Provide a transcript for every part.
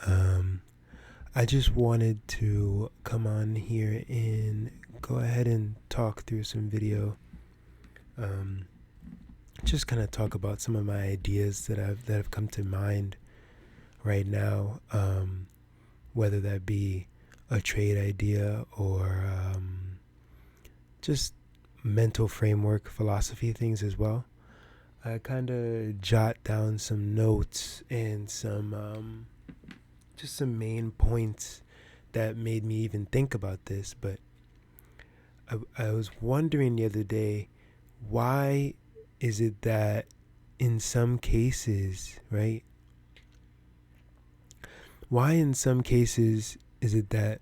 Um, I just wanted to come on here and go ahead and talk through some video. Um, just kind of talk about some of my ideas that have come to mind right now. Whether that be a trade idea or just mental framework, philosophy things as well. I kind of jot down some notes and some just some main points that made me even think about this. But I was wondering the other day, why is it that in some cases, right? Why in some cases is it that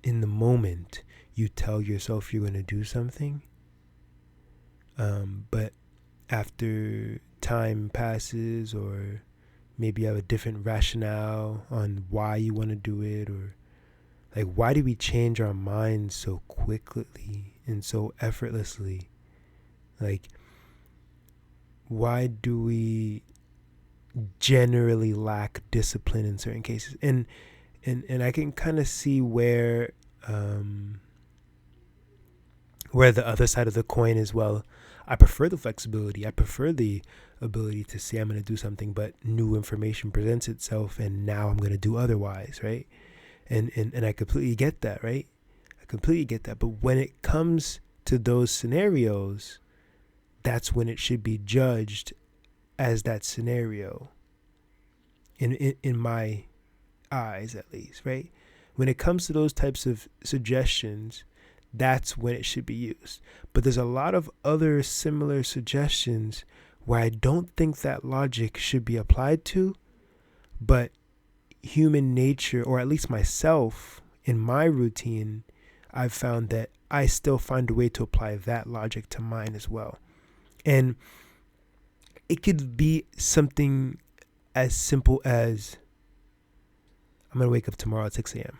in the moment you tell yourself you're going to do something, but after time passes, or maybe you have a different rationale on why you want to do it, or like, why do we change our minds so quickly and so effortlessly? Like, why do we generally lack discipline in certain cases? And I can kind of see where the other side of the coin is. Well, I prefer the flexibility. I prefer the ability to say I'm going to do something, but new information presents itself, and now I'm going to do otherwise, right? And I completely get that, right? I completely get that. But when it comes to those scenarios, that's when it should be judged as that scenario. In my eyes, at least, right? When it comes to those types of suggestions, that's when it should be used. But there's a lot of other similar suggestions where I don't think that logic should be applied to, but human nature, or at least myself, in my routine, I've found that I still find a way to apply that logic to mine as well. And it could be something as simple as, I'm going to wake up tomorrow at 6 a.m.,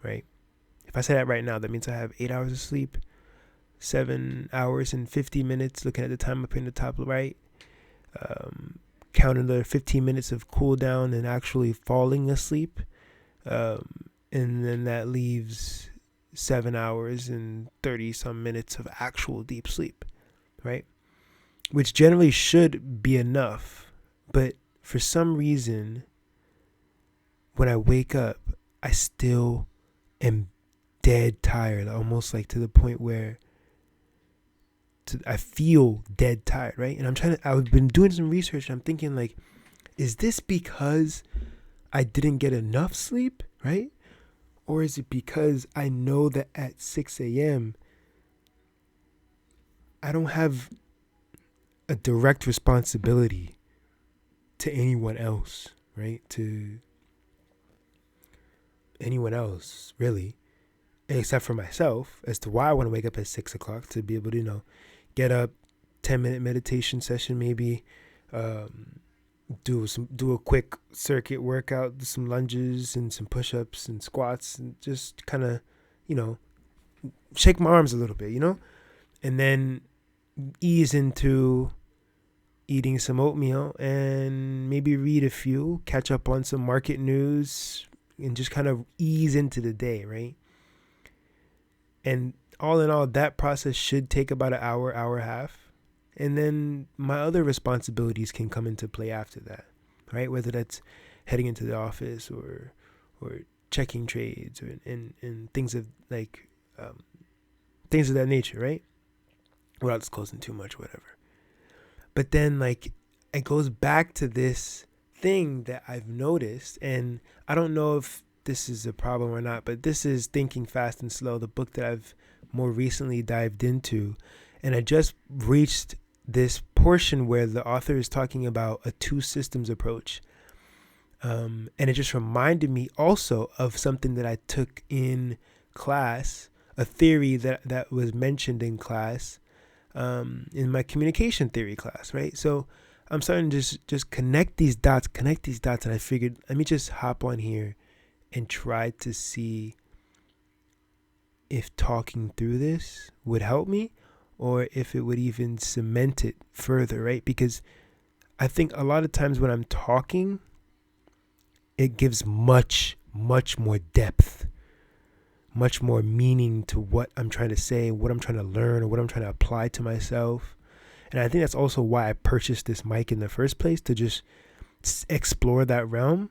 right? If I say that right now, that means I have 8 hours of sleep, 7 hours and 50 minutes, looking at the time up in the top right, counting the 15 minutes of cool down and actually falling asleep. And then that leaves 7 hours and 30 some minutes of actual deep sleep, right? Which generally should be enough. But for some reason, when I wake up, I still am dead tired, almost like to the point where I feel dead tired, right? And I've been doing some research, and I'm thinking, like, is this because I didn't get enough sleep, right? Or is it because I know that at 6 a.m. I don't have a direct responsibility to anyone else, right? To anyone else, really, except for myself, as to why I want to wake up at 6 o'clock, to be able to, get up, 10-minute meditation session, maybe, do a quick circuit workout, do some lunges and some push-ups and squats, and just kind of, shake my arms a little bit, and then ease into eating some oatmeal and maybe read a few, catch up on some market news, and just kind of ease into the day, right? And all in all, that process should take about an hour, hour and a half. And then my other responsibilities can come into play after that, right? Whether that's heading into the office or checking trades, or and things of things of that nature, right? Without disclosing too much, whatever. But then, it goes back to this thing that I've noticed, and I don't know if this is a problem or not, but this is Thinking Fast and Slow, the book that I've more recently dived into. And I just reached this portion where the author is talking about a two systems approach. And it just reminded me also of something that I took in class, a theory that was mentioned in class, in my communication theory class, right? So I'm starting to just connect these dots, and I figured, let me just hop on here and try to see if talking through this would help me, or if it would even cement it further, right? Because I think a lot of times when I'm talking, it gives much more depth, much more meaning to what I'm trying to say, what I'm trying to learn, or what I'm trying to apply to myself. And I think that's also why I purchased this mic in the first place, to just explore that realm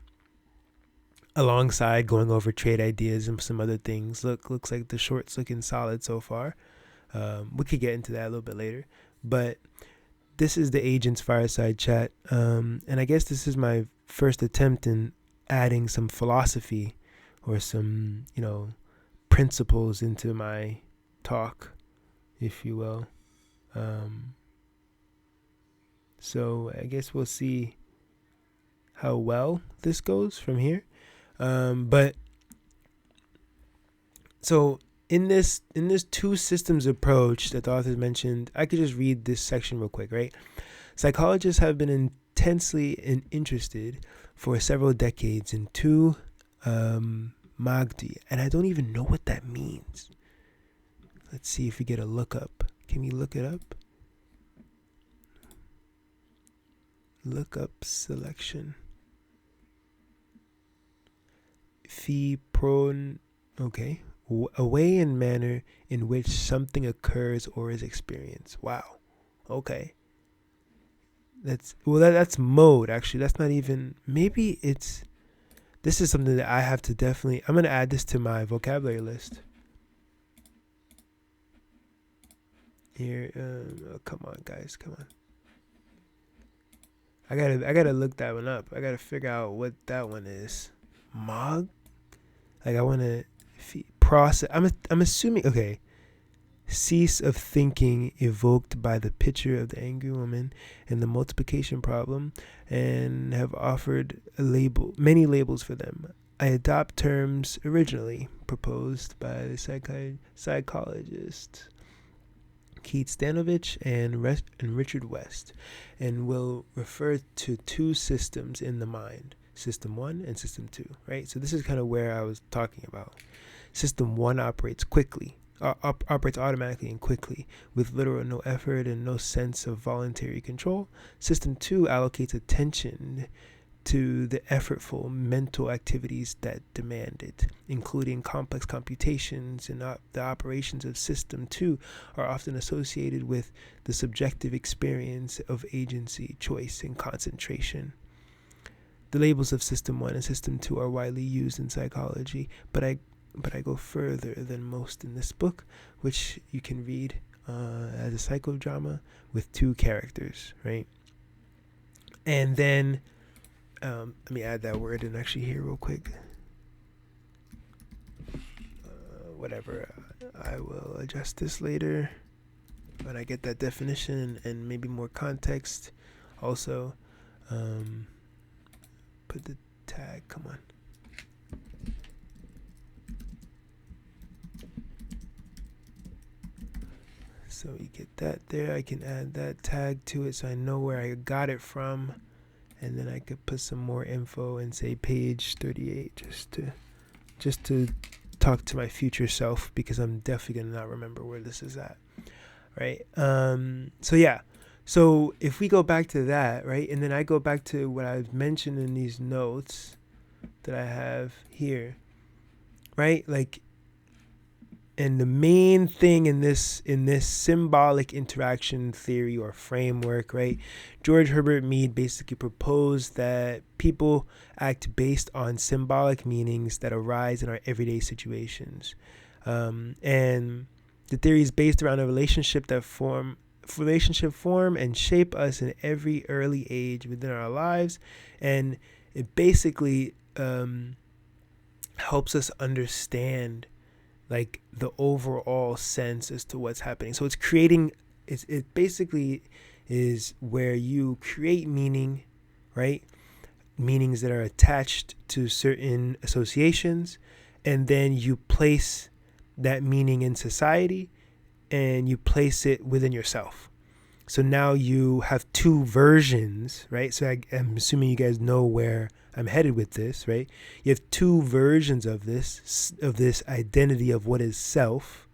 alongside going over trade ideas and some other things. Looks like the short's looking solid so far. We could get into that a little bit later, but this is the Agent's Fireside Chat, and I guess this is my first attempt in adding some philosophy or some, principles into my talk, if you will. So I guess we'll see how well this goes from here. But so in this two systems approach that the authors mentioned, I could just read this section real quick, right? Psychologists have been intensely interested for several decades in two Magdi, and I don't even know what that means. Let's see if we get a lookup. Can we look it up? Lookup selection. Phi pron. Okay. A way and manner in which something occurs or is experienced. Wow. Okay. That's mode. Actually, that's not even. Maybe it's. This is something that I have to definitely. I'm gonna add this to my vocabulary list. Here. Oh, come on, guys. Come on. I gotta look that one up. I gotta figure out what that one is. Mog. Like I wanna process. I'm assuming. Okay. Cease of thinking evoked by the picture of the angry woman and the multiplication problem, and have offered many labels for them. I adopt terms originally proposed by the psychologist Keith Stanovich and Richard West, and will refer to two systems in the mind, System 1 and System 2, right? So this is kind of where I was talking about. System 1 operates automatically and quickly, with little or no effort and no sense of voluntary control. System 2 allocates attention to the effortful mental activities that demand it, including complex computations, and the operations of System 2 are often associated with the subjective experience of agency, choice, and concentration. The labels of System 1 and System 2 are widely used in psychology, but I go further than most in this book, which you can read as a psychodrama with two characters, right? And then let me add that word in actually here real quick. Whatever, I will adjust this later when I get that definition and maybe more context. Also, put the tag, come on. So you get that there. I can add that tag to it so I know where I got it from. And then I could put some more info and say page 38 just to talk to my future self, because I'm definitely going to not remember where this is at. Right? So yeah. So if we go back to that, right? And then I go back to what I've mentioned in these notes that I have here. Right? Like, and the main thing in this symbolic interaction theory or framework, right? George Herbert Mead basically proposed that people act based on symbolic meanings that arise in our everyday situations. And the theory is based around a relationship form and shape us in every early age within our lives. And it basically helps us understand like the overall sense as to what's happening. So it basically is where you create meaning, right? Meanings that are attached to certain associations, and then you place that meaning in society and you place it within yourself. So now you have two versions, right? So I'm assuming you guys know where I'm headed with this, right? You have two versions of this identity of what is self,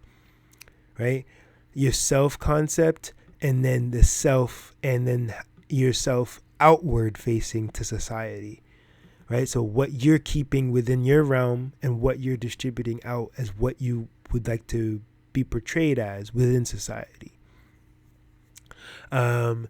right? Your self concept, and then the self, and then yourself outward facing to society, right? So what you're keeping within your realm and what you're distributing out as what you would like to be portrayed as within society. And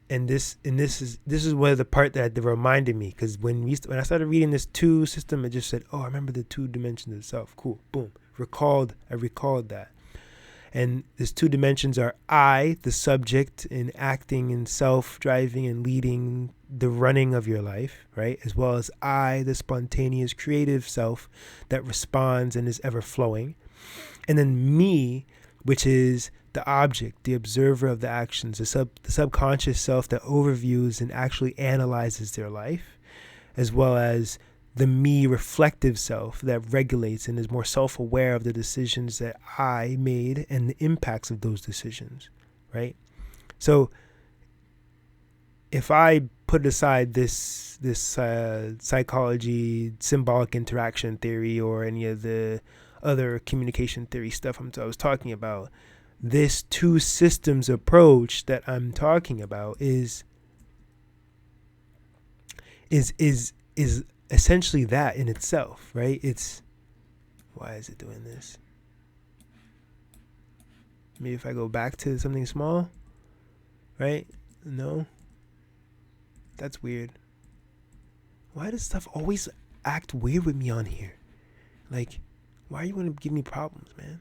this is one of the part that reminded me, because when I started reading this two system, it just said, oh, I remember the two dimensions of self. Cool, boom, I recalled that. And these two dimensions are I, the subject, in acting and self-driving and leading the running of your life, right? As well as I, the spontaneous, creative self that responds and is ever flowing. And then me, which is the object, the observer of the actions, the subconscious self that overviews and actually analyzes their life, as well as the me reflective self that regulates and is more self-aware of the decisions that I made and the impacts of those decisions, right? So if I put aside this psychology, symbolic interaction theory, or any of the other communication theory stuff I was talking about, this two systems approach that I'm talking about is essentially that in itself, right? It's, why is it doing this? Maybe if I go back to something small, right? No, that's weird. Why does stuff always act weird with me on here? Like, why you want to give me problems, man?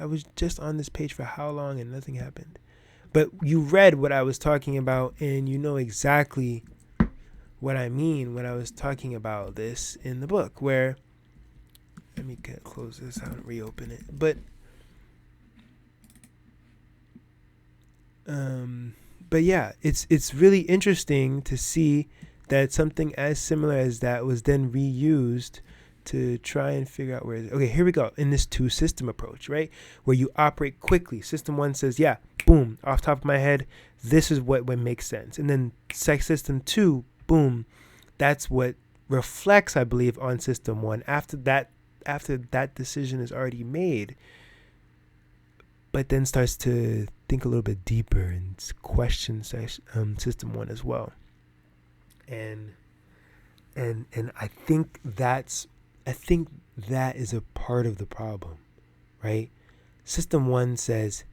I was just on this page for how long and nothing happened? But you read what I was talking about, and you know exactly what I mean when I was talking about this in the book, where, let me close this out and reopen it. But yeah, it's really interesting to see that something as similar as that was then reused to try and figure out where is it. Okay, here we go. In this two system approach, right? Where you operate quickly. System one says, yeah, boom, off top of my head, this is what makes sense. And then system two, boom, that's what reflects, I believe, on system one after that decision is already made, but then starts to think a little bit deeper and question system one as well. And I think that is a part of the problem, right? System one says,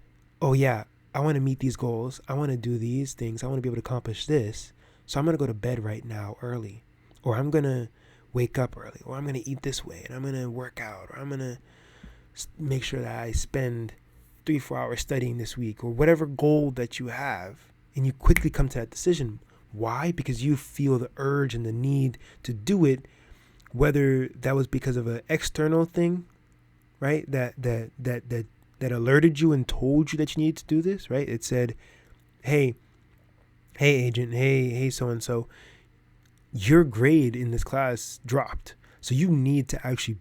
oh yeah, I want to meet these goals, I want to do these things, I want to be able to accomplish this, so I'm going to go to bed right now early, or I'm going to wake up early, or I'm going to eat this way, and I'm going to work out, or I'm going to make sure that I spend 3-4 hours studying this week, or whatever goal that you have. And you quickly come to that decision. Why? Because you feel the urge and the need to do it, whether that was because of an external thing, right? That alerted you and told you that you needed to do this, right? It said, hey agent, hey so-and-so, your grade in this class dropped. So you need to actually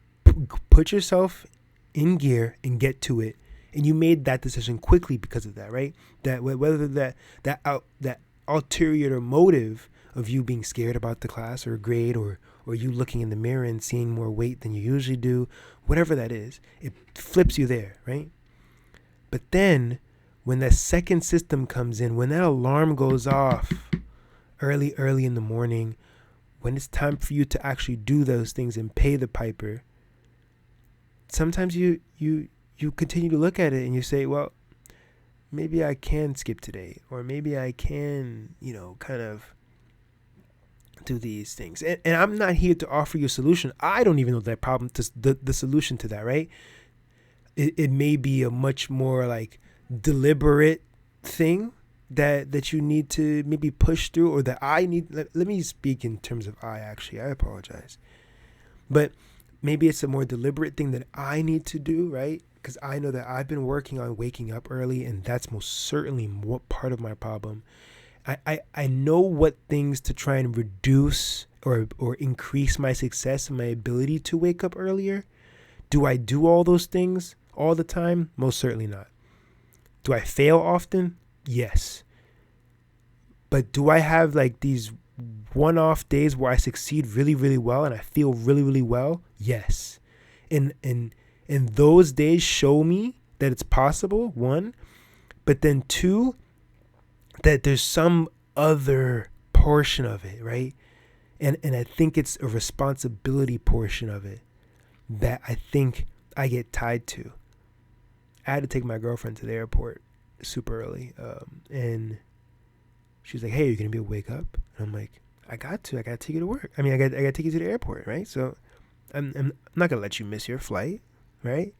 put yourself in gear and get to it. And you made that decision quickly because of that, right? That whether that ulterior motive of you being scared about the class or grade, or you looking in the mirror and seeing more weight than you usually do, whatever that is, it flips you there, right? But then when that second system comes in, when that alarm goes off early in the morning, when it's time for you to actually do those things and pay the piper, sometimes you continue to look at it and you say, well, maybe I can skip today, or maybe I can, kind of do these things. And I'm not here to offer you a solution. I don't even know that problem, the solution to that, right? It may be a much more like deliberate thing that you need to maybe push through, or that I need. Let me speak in terms of I apologize. But maybe it's a more deliberate thing that I need to do, right? Because I know that I've been working on waking up early, and that's most certainly part of my problem. I know what things to try and reduce or increase my success and my ability to wake up earlier. Do I do all those things all the time? Most certainly not. Do I fail often? Yes. But do I have like these one-off days where I succeed really, really well and I feel really, really well? Yes. And those days show me that it's possible, one. But then two, that there's some other portion of it, right? And I think it's a responsibility portion of it that I think I get tied to. I had to take my girlfriend to the airport super early. And she's like, hey, you're going to be able to wake up? And I'm like, I got to take you to work. I got to take you to the airport, right? So I'm not going to let you miss your flight, right?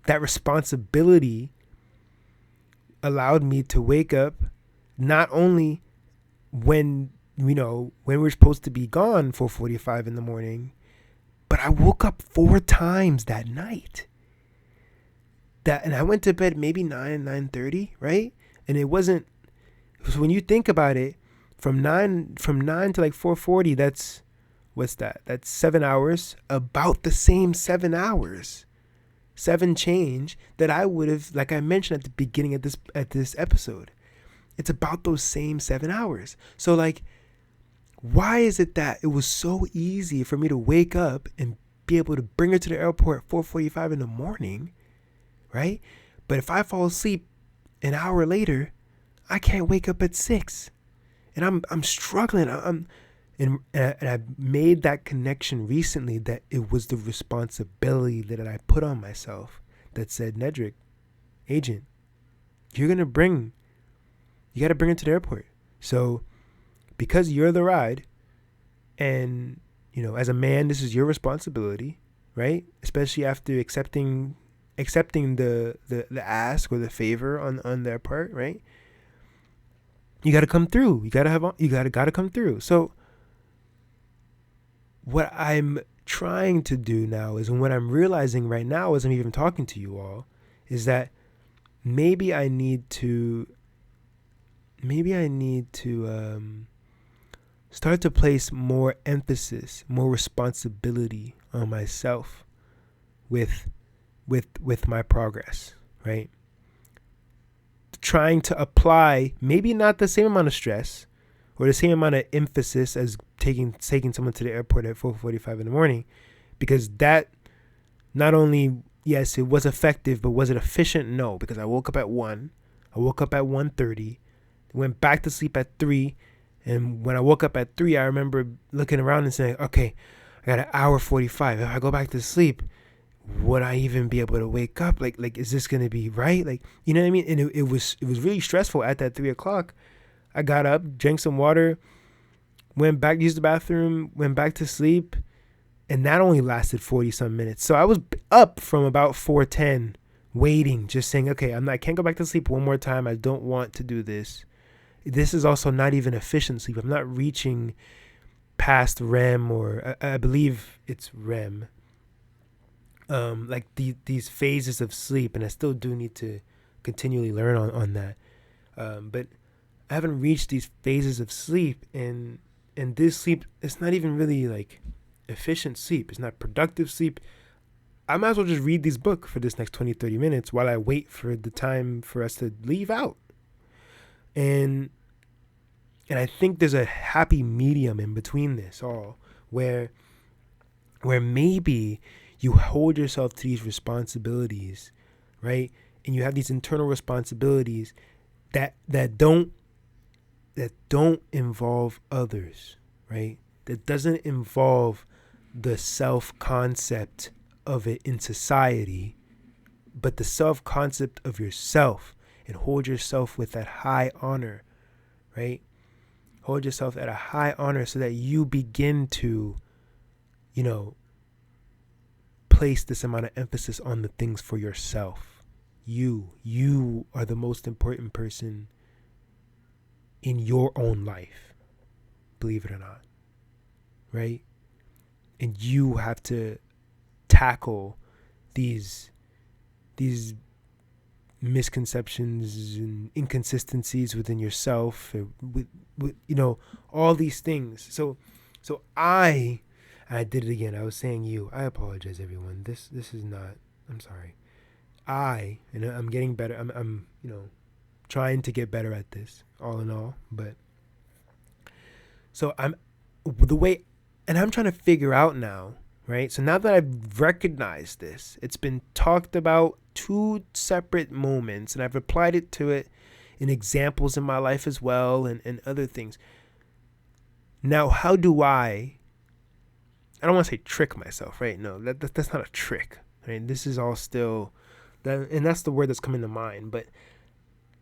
That responsibility allowed me to wake up not only when we're supposed to be gone 4:45 in the morning, but I woke up 4 times that night. And I went to bed maybe 9:30, right? And it wasn't. So when you think about it, from 9 to like 4:40, that's what's that? That's 7 hours. About the same 7 hours, 7 change that I would have, like I mentioned at the beginning of this episode. It's about those same 7 hours. So like, why is it that it was so easy for me to wake up and be able to bring her to the airport at 4:45 in the morning, right? But if I fall asleep an hour later, I can't wake up at 6, and I'm struggling. And I made that connection recently that it was the responsibility that I put on myself that said, Nedrick, agent, you got to bring her to the airport. So because you're the ride, and as a man, this is your responsibility, right? Especially after accepting the ask or the favor on their part, right? You got to come through. You got to come through. So what I'm trying to do now is, and what I'm realizing right now as I'm even talking to you all, is that maybe I need to start to place more emphasis, more responsibility on myself with my progress, right? Trying to apply maybe not the same amount of stress or the same amount of emphasis as taking someone to the airport at 4:45 in the morning, because that not only, yes, it was effective, but was it efficient? No, because I woke up at 1. I woke up at 1:30, went back to sleep at 3. And when I woke up at 3, I remember looking around and saying, okay, I got an hour 45. If I go back to sleep, would I even be able to wake up? Like, is this going to be right? Like, you know what I mean? And it was really stressful at that 3 o'clock. I got up, drank some water, went back, used the bathroom, went back to sleep. And that only lasted 40 some minutes. So I was up from about 4:10 waiting, just saying, okay, I can't go back to sleep one more time. I don't want to do this. This is also not even efficient sleep. I'm not reaching past REM, or I believe it's REM. Like these phases of sleep, and I still do need to continually learn on that. But I haven't reached these phases of sleep, and this sleep, it's not even really like efficient sleep. It's not productive sleep. I might as well just read this book for this next 20, 30 minutes while I wait for the time for us to leave out. And I think there's a happy medium in between this all, where maybe you hold yourself to these responsibilities, right? And you have these internal responsibilities that don't involve others, right? That doesn't involve the self-concept of it in society, but the self-concept of yourself, and hold yourself with that high honor, right? Hold yourself at a high honor so that you begin to, place this amount of emphasis on the things for yourself. You are the most important person in your own life, believe it or not, right? And you have to tackle these misconceptions and inconsistencies within yourself, with all these things. So I did it again. I was saying I apologize, everyone. This is not, I'm sorry. I'm getting better. I'm trying to get better at this, all in all. But so I'm trying to figure out now, right? So now that I've recognized this, it's been talked about 2 separate moments, and I've applied it to it in examples in my life as well, and other things. Now, how do I I don't want to say trick myself, right? No, that's not a trick, right? This is all still that, and that's the word that's coming to mind. But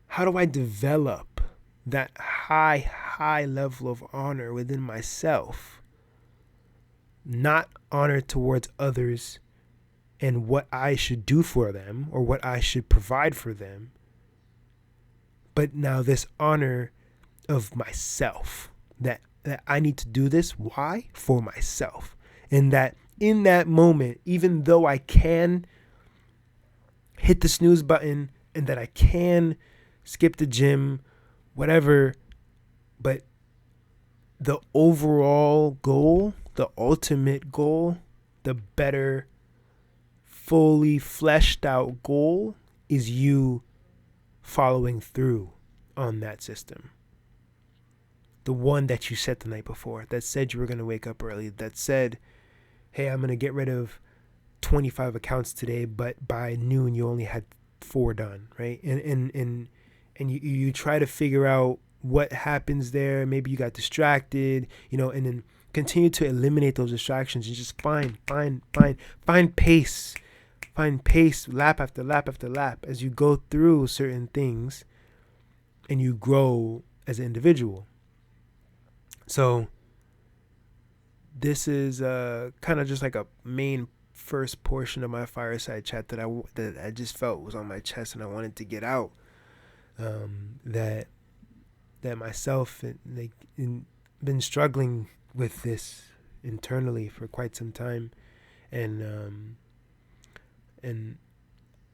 how do I develop that high level of honor within myself? Not honor towards others and what I should do for them or what I should provide for them, but now this honor of myself, that I need to do this. Why? For myself. And that in that moment, even though I can hit the snooze button and that I can skip the gym, whatever, but the overall goal, the ultimate goal, the better, fully fleshed out goal is you following through on that system. The one that you set the night before, that said you were going to wake up early, that said, hey, I'm going to get rid of 25 accounts today, but by noon you only had 4 done, right? And you try to figure out what happens there. Maybe you got distracted, and then continue to eliminate those distractions and just find pace. Find pace lap after lap after lap as you go through certain things and you grow as an individual. So this is kind of just like a main first portion of my fireside chat that I just felt was on my chest and I wanted to get out. That myself been struggling with this internally for quite some time, and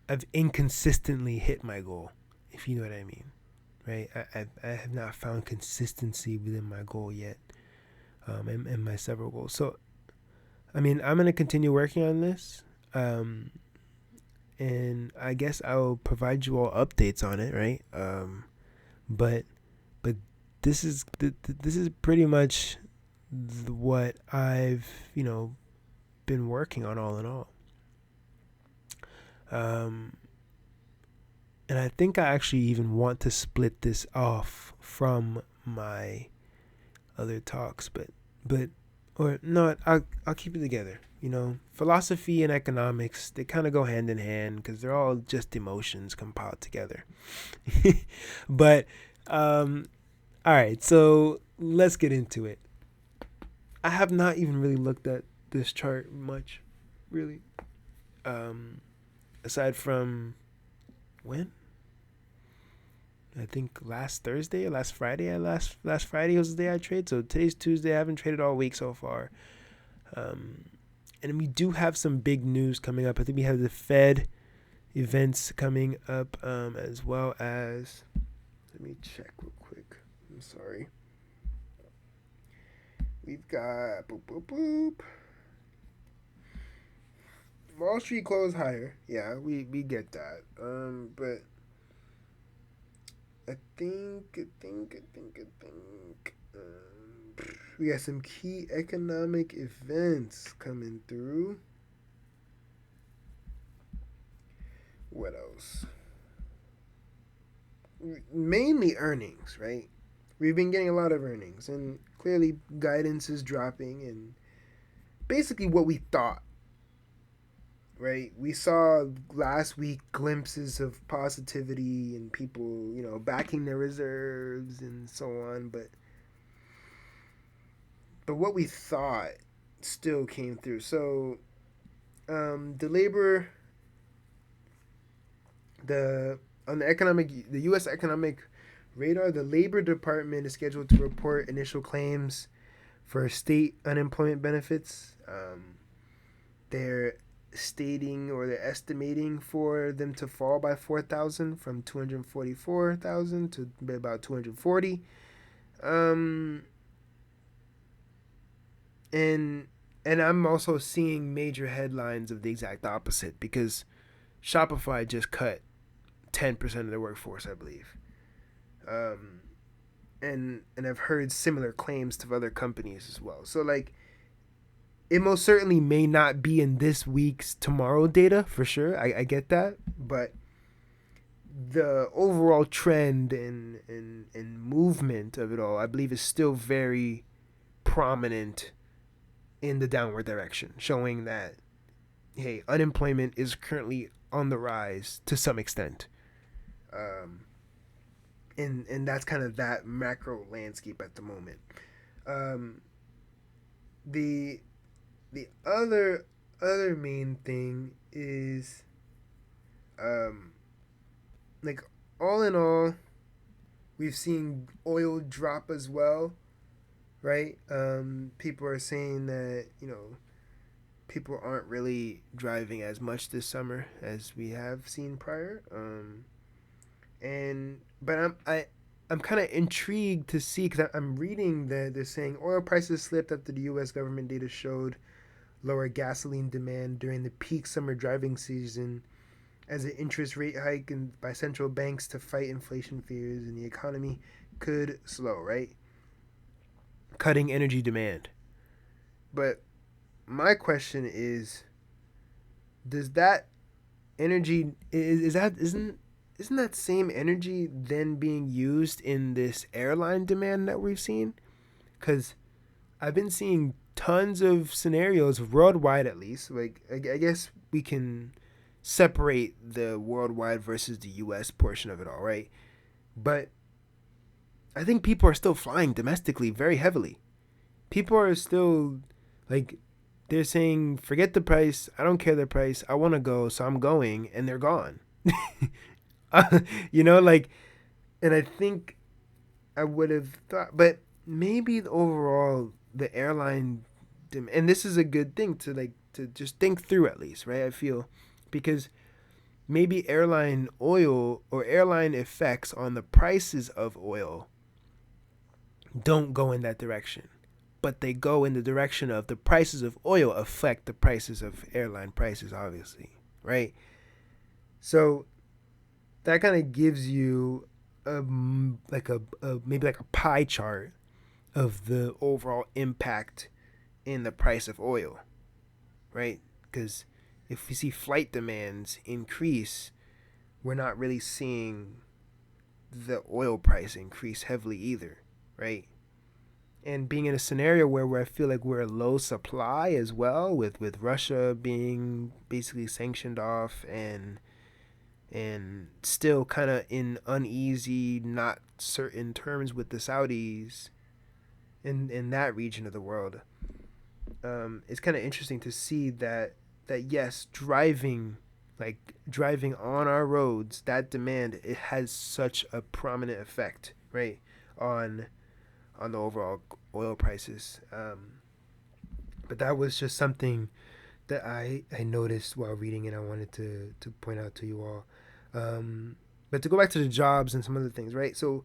I've inconsistently hit my goal, if you know what I mean, right? I have not found consistency within my goal yet, and my several goals. So, I mean, I'm going to continue working on this, and I guess I'll provide you all updates on it, right? But this is pretty much what I've, been working on all in all. And I think I actually even want to split this off from my other talks, or no, I'll keep it together. Philosophy and economics, they kind of go hand in hand because they're all just emotions compiled together. But, all right, so let's get into it. I have not even really looked at this chart much, really. Aside from when? I think last Thursday or last Friday. Last Friday was the day I traded. So today's Tuesday. I haven't traded all week so far. And we do have some big news coming up. I think we have the Fed events coming up, as well as. Let me check real quick. I'm sorry. We've got boop. Wall Street closed higher. Yeah, we get that. But I think we got some key economic events coming through. What else? Mainly earnings, right? We've been getting a lot of earnings, and clearly guidance is dropping, and basically what we thought. Right, we saw last week glimpses of positivity and people, backing their reserves and so on, but what we thought still came through. So, on the U.S. economic radar, the Labor Department is scheduled to report initial claims for state unemployment benefits. They're estimating for them to fall by 4,000 from 244,000 to about 240. And I'm also seeing major headlines of the exact opposite because Shopify just cut 10% of their workforce, I believe. And I've heard similar claims to other companies as well. So it most certainly may not be in this week's tomorrow data for sure. I get that, but the overall trend and movement of it all, I believe, is still very prominent in the downward direction, showing that, hey, unemployment is currently on the rise to some extent. Um, and that's kind of that macro landscape at the moment. Um, the the other main thing is, um, like, all in all, we've seen oil drop as well, right? People are saying that, people aren't really driving as much this summer as we have seen prior. And but I'm kind of intrigued to see, because I'm reading that they're saying oil prices slipped after the U.S. government data showed lower gasoline demand during the peak summer driving season, as an interest rate hike by central banks to fight inflation fears and the economy could slow, right? Cutting energy demand. But my question is, does that energy is that isn't that same energy then being used in this airline demand that we've seen? Because I've been seeing tons of scenarios worldwide, at least. Like, I guess we can separate the worldwide versus the U.S. portion of it all, right? But I think people are still flying domestically very heavily. People are still, like, they're saying, forget the price. I don't care the price. I want to go, so I'm going, and they're gone. Like, and I think I would have thought, but maybe overall the airline, and this is a good thing to just think through, at least, right? I feel, because maybe airline oil or airline effects on the prices of oil don't go in that direction, but they go in the direction of the prices of oil affect the prices of airline prices, obviously, right? So that kind of gives you maybe like a pie chart of the overall impact in the price of oil, right? Because if we see flight demands increase, we're not really seeing the oil price increase heavily either, right? And being in a scenario where I feel like we're low supply as well, with Russia being basically sanctioned off, and still kind of in uneasy, not certain terms with the Saudis in that region of the world. It's kind of interesting to see that yes, driving on our roads, that demand, it has such a prominent effect, right, on the overall oil prices. But that was just something that I noticed while reading it. I wanted to point out to you all. But to go back to the jobs and some other things, right? So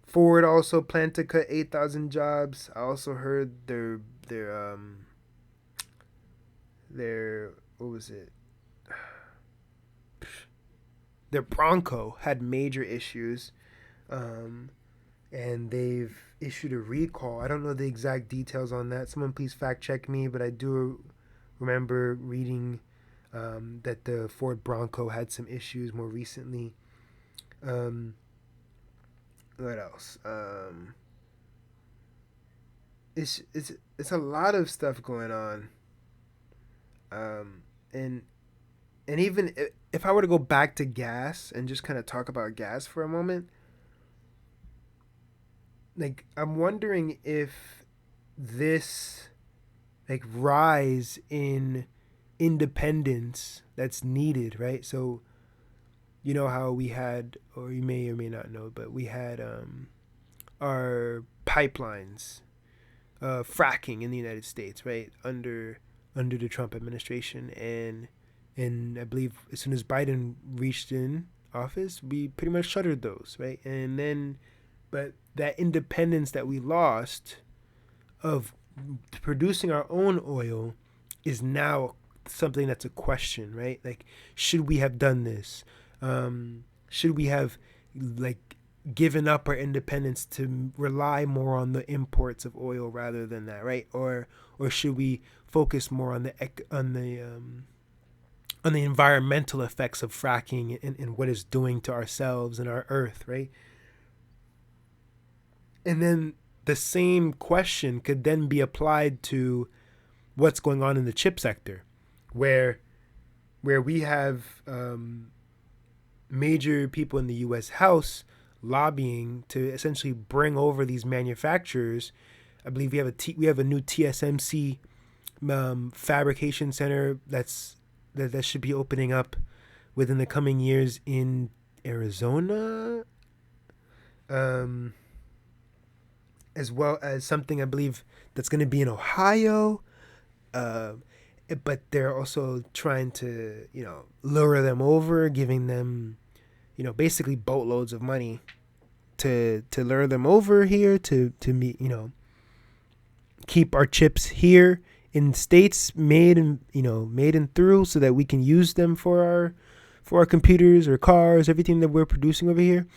Ford also planned to cut 8,000 jobs. I also heard their what was it? Their Bronco had major issues, and they've issued a recall. I don't know the exact details on that. Someone please fact check me, but I do remember reading that the Ford Bronco had some issues more recently. What else? It's a lot of stuff going on. Um, and even if I were to go back to gas and just kind of talk about gas for a moment, like, I'm wondering if this, like, rise in independence that's needed, right? So you know how we had, or you may or may not know, but we had our pipelines, fracking in the United States, right, under the Trump administration, and I believe as soon as Biden reached in office, we pretty much shuttered those, right? And then, but that independence that we lost of producing our own oil is now something that's a question, right? Like, should we have done this? Should we have, like, given up our independence to rely more on the imports of oil rather than that, right? Or should we focus more on the environmental effects of fracking and what it's doing to ourselves and our earth, right? And then the same question could then be applied to what's going on in the chip sector, where we have major people in the U.S. House lobbying to essentially bring over these manufacturers. I believe we have a new TSMC fabrication center that should be opening up within the coming years in Arizona, as well as something I believe that's going to be in Ohio. But they're also trying to, lure them over, giving them, basically boatloads of money to lure them over here to meet, keep our chips here in states made and through, so that we can use them for our computers or cars, everything that we're producing over here,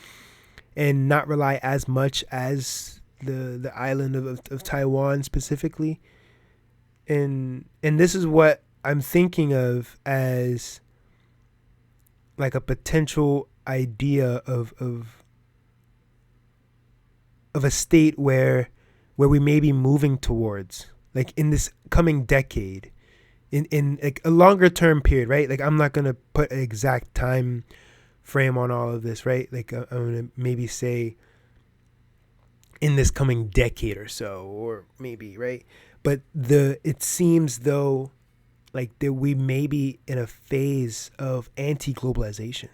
and not rely as much as the island of Taiwan specifically. And this is what I'm thinking of as like a potential idea of a state where we may be moving towards, like in this coming decade, in like a longer term period, right? Like, I'm not gonna put an exact time frame on all of this, right? Like, I'm gonna maybe say in this coming decade or so, or maybe, right? But it seems though like that we may be in a phase of anti-globalization,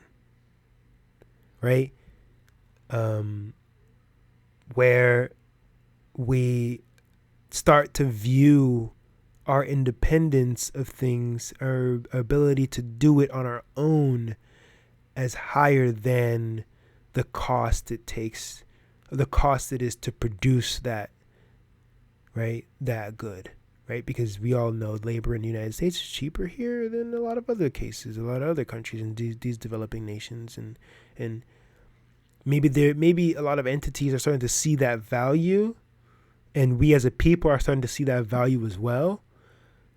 right? Where we start to view our independence of things, our ability to do it on our own, as higher than the cost it is to produce that, right? That good, right? Because we all know labor in the United States is cheaper here than a lot of other cases, a lot of other countries in these developing nations, and maybe a lot of entities are starting to see that value, and we as a people are starting to see that value as well.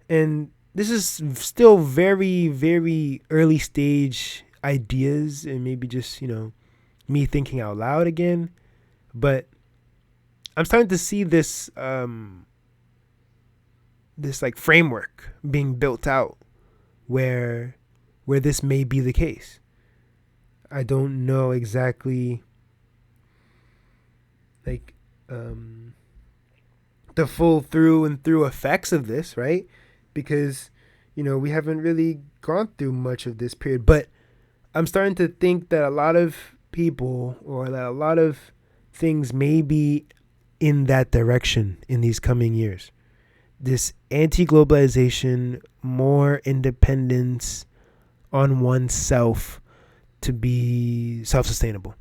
And this is still very, very early stage ideas, and maybe just, me thinking out loud again. But I'm starting to see this this like framework being built out where this may be the case. I don't know exactly like the full through and through effects of this, right? Because we haven't really gone through much of this period, but I'm starting to think that a lot of people, or that a lot of things may be in that direction in these coming years. This anti-globalization, more independence on oneself to be self-sustainable,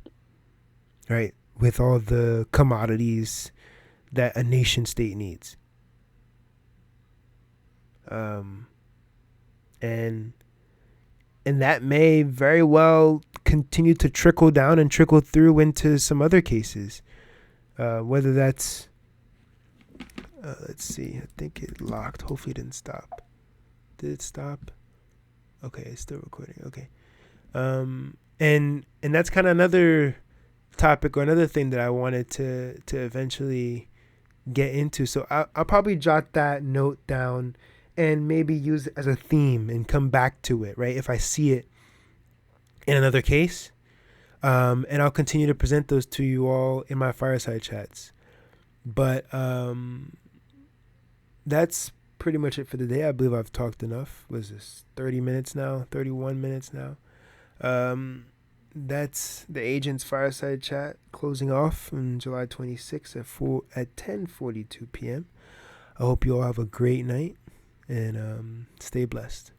right? With all the commodities that a nation state needs. And that may very well continue to trickle down and trickle through into some other cases. Whether that's, let's see, I think it locked. Hopefully it didn't stop. Did it stop? Okay, it's still recording. Okay. And that's kind of another topic, or another thing that I wanted to eventually get into. So I'll probably jot that note down and maybe use it as a theme and come back to it, right? If I see it in another case. And I'll continue to present those to you all in my fireside chats. But that's pretty much it for the day. I believe I've talked enough. Was this 30 minutes now? 31 minutes now? That's the Agent's Fireside Chat closing off on July 26th at 10:42 p.m. I hope you all have a great night, and stay blessed.